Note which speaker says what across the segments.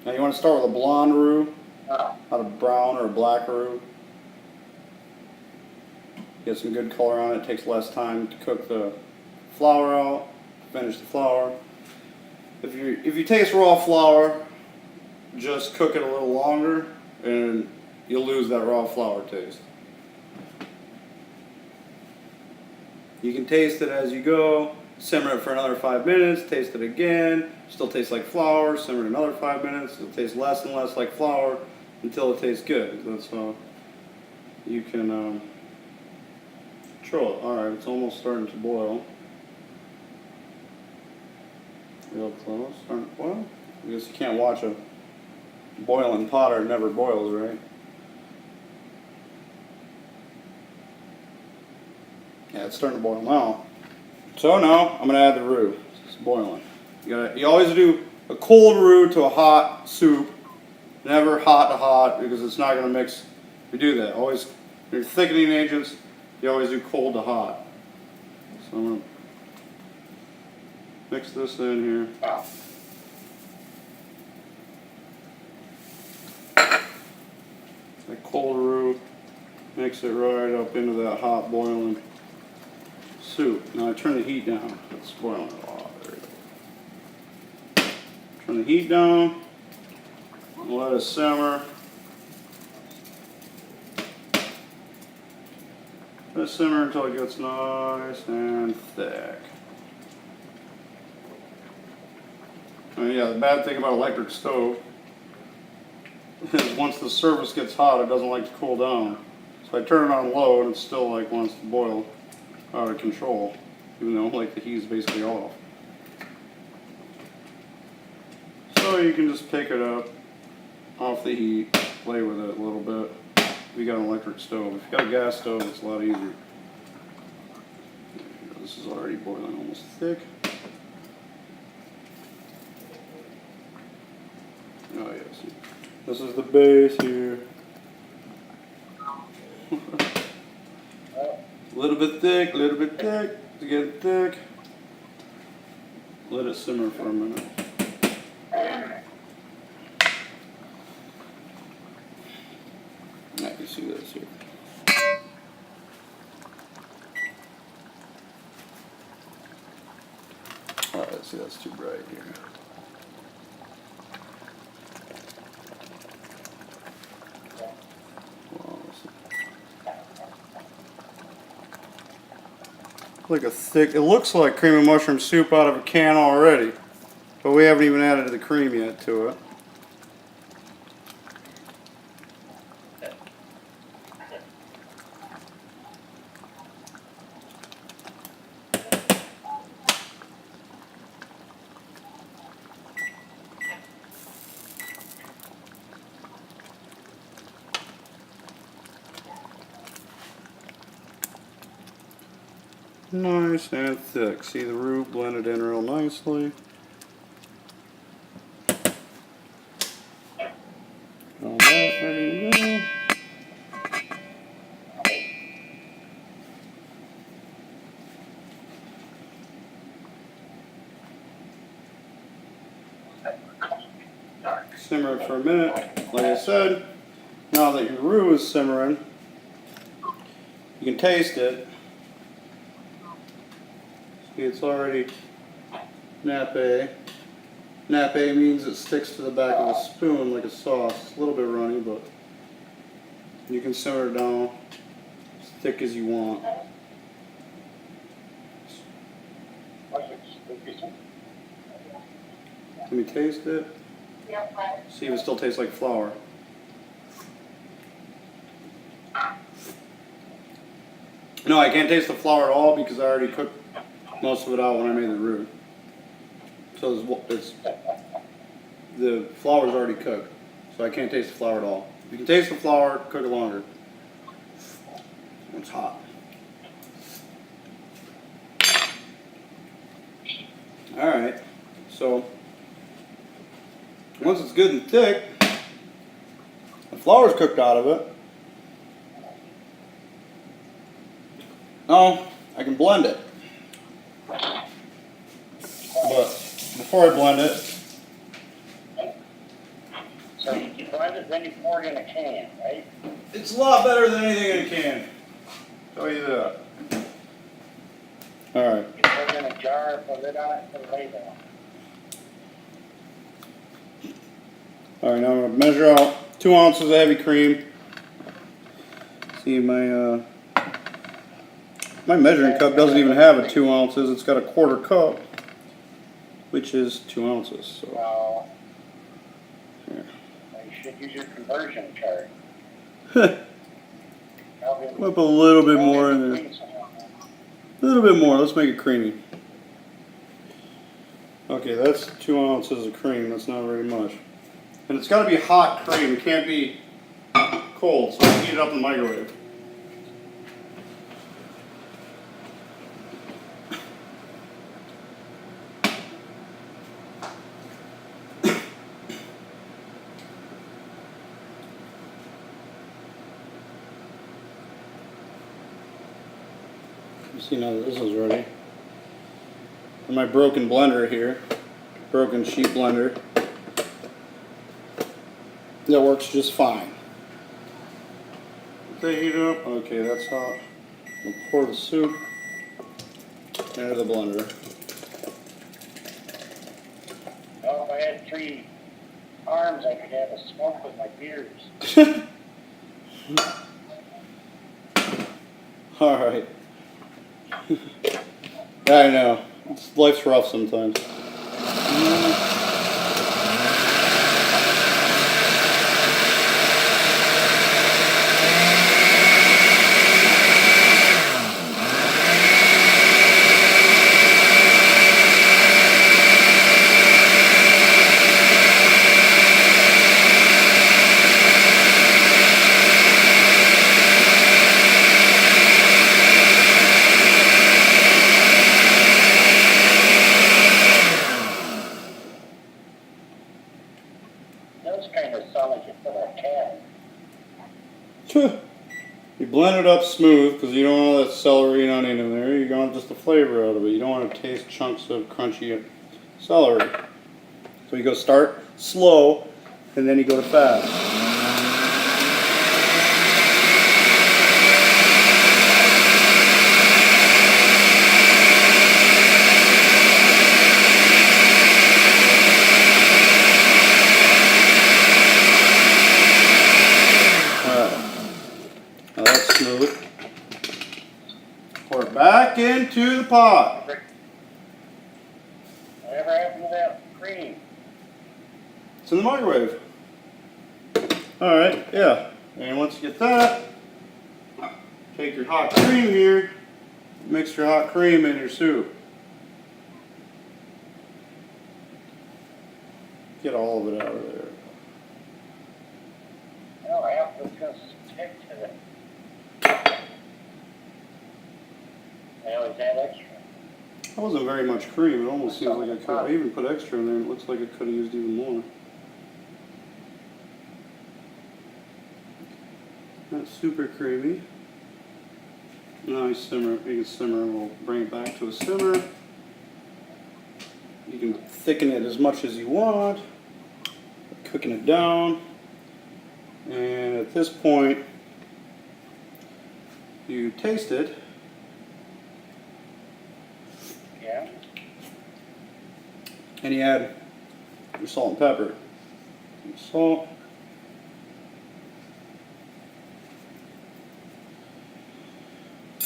Speaker 1: Now you want to start with a blonde roux, not a brown or a black roux. Get some good color on it. It takes less time to cook the flour out, finish the flour. If you taste raw flour, just cook it a little longer and you'll lose that raw flour taste. You can taste it as you go, simmer it for another 5 minutes, taste it again, still tastes like flour, simmer it another 5 minutes, it'll taste less and less like flour until it tastes good. That's how you can control it. Alright, it's almost starting to boil. Real close, starting to boil. I guess you can't watch a boiling pot or it never boils, right? Yeah, it's starting to boil now. So now I'm going to add the roux. It's boiling. You always do a cold roux to a hot soup. Never hot to hot because it's not going to mix. You do that. Always, your thickening agents, you always do cold to hot. So I'm going to mix this in here. That cold roux, mix it right up into that hot boiling soup. Now I turn the heat down. It's boiling a lot. There you go. Turn the heat down. Let it simmer. Let it simmer until it gets nice and thick. Yeah, the bad thing about electric stove is once the surface gets hot, it doesn't like to cool down. So I turn it on low and it still like wants to boil out of control, even though like the heat's basically off. So you can just pick it up off the heat, play with it a little bit. If you got an electric stove. If you got a gas stove, it's a lot easier. This is already boiling almost thick. Oh yes. This is the base here. A little bit thick, to get thick. Let it simmer for a minute. I can see this here. Alright, see that's too bright here. Like a thick, it looks like cream of mushroom soup out of a can already, but we haven't even added the cream yet to it. Nice and thick. See the roux blended in real nicely. All that ready to go. Simmer it for a minute. Like I said, now that your roux is simmering, you can taste it. See, it's already nappe. Nappe means it sticks to the back of a spoon like a sauce. It's a little bit runny, but you can simmer it down as thick as you want. Let me taste it. See if it still tastes like flour. No, I can't taste the flour at all because I already cooked most of it out when I made the roux. So the flour's already cooked, so I can't taste the flour at all. If you can taste the flour, cook it longer. It's hot. Alright, so once it's good and thick, the flour's cooked out of it. Now I can blend it. But before I blend it,
Speaker 2: can, right?
Speaker 1: It's a lot better than anything in a can. Tell you that. All right.
Speaker 2: You put it in a jar, put it on it, put a label on.
Speaker 1: All right, now I'm gonna measure out 2 ounces of heavy cream. See, my measuring cup doesn't even have a 2 ounces. It's got a 1/4 cup, which is 2 ounces. So
Speaker 2: Well,
Speaker 1: here.
Speaker 2: you should use your conversion chart.
Speaker 1: Whip a little bit more in there. A little bit more. Let's make it creamy. Okay, that's 2 ounces of cream. That's not very much. And it's got to be hot cream. It can't be cold, so heat it up in the microwave. You see now that this is ready. And my broken blender here, broken sheet blender, that works just fine. They heat up. Okay, that's hot. We'll pour the soup into the blender.
Speaker 2: Well, if I had 3 arms, I could have a smoke with my beers.
Speaker 1: All right. I know. Life's rough sometimes.
Speaker 2: Those kind of sound like you put a can.
Speaker 1: You blend it up smooth because you don't want all that celery and onion in there. You want just the flavor out of it. You don't want to taste chunks of crunchy celery. So you go start slow and then you go to fast. Now that's smooth. Pour it back into the pot.
Speaker 2: Whatever happened to that cream?
Speaker 1: It's in the microwave. Alright, yeah. And once you get that, take your hot cream here, mix your hot cream in your soup. Get all of it out of there.
Speaker 2: No, I have to just stick to it. I always add extra.
Speaker 1: That wasn't very much cream. It almost seems like I could. I even put extra in there and it looks like I could have used even more. That's super creamy. Now you simmer it. You can simmer. We'll bring it back to a simmer. You can thicken it as much as you want. Cooking it down. And at this point, you taste it.
Speaker 2: Yeah.
Speaker 1: And you add your salt and pepper. Your salt.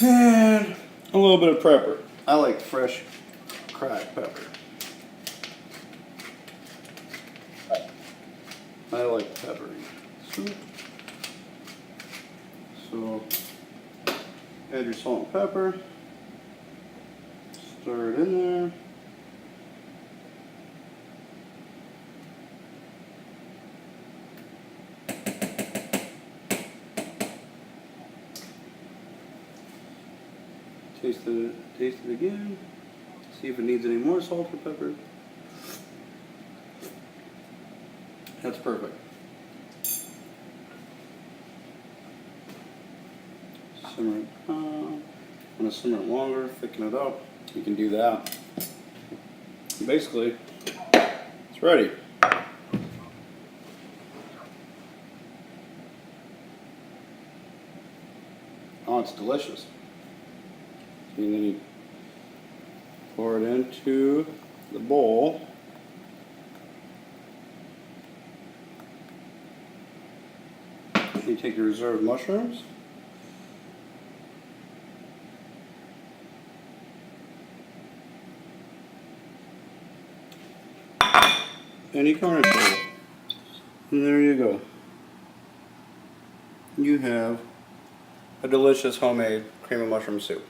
Speaker 1: And a little bit of pepper. I like fresh cracked pepper. I like peppery soup. So add your salt and pepper. Stir it in there. Taste it again. See if it needs any more salt or pepper. That's perfect. Simmer it down. I'm going to simmer it longer, thicken it up. You can do that. Basically, it's ready. Oh, it's delicious. And then you pour it into the bowl. You take your reserved mushrooms. Any garnish bowl. And there you go. You have a delicious homemade cream of mushroom soup.